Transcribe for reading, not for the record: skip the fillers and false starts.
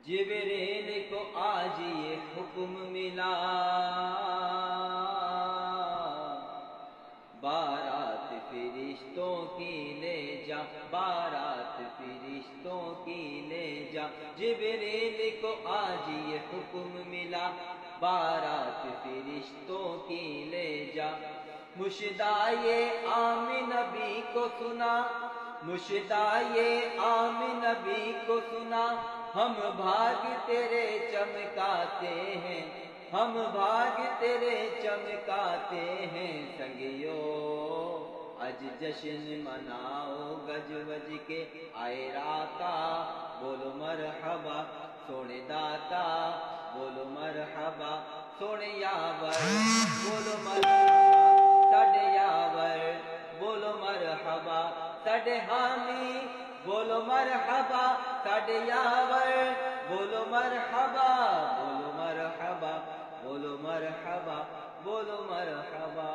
جبریل کو آج یہ حکم ملا، بارات فرشتوں کی لے جا، بارات فرشتوں کی لے جا۔ جبریل کو آج یہ حکم ملا، بارات فرشتوں کی لے جا۔ مشدائے عام نبی کو سنا، مشدائے عام نبی کو سنا، ہم بھاگ تیرے چمکاتے ہیں، ہم بھاگ تیرے چمکاتے ہیں۔ سنگیو اج جشن مناؤ گج وج کے، آئے راتا بولو مرحبا، سونے داتا بولو مرحبا، سونے یاور بولو مرحبا، ساڈے یاور بولو مرحبا، ساڈے حامی بولو مرحبا، ساڈے یاور بولو مرحبا، بولو مرحبا، بولو مرحبا، بولو مرحبا۔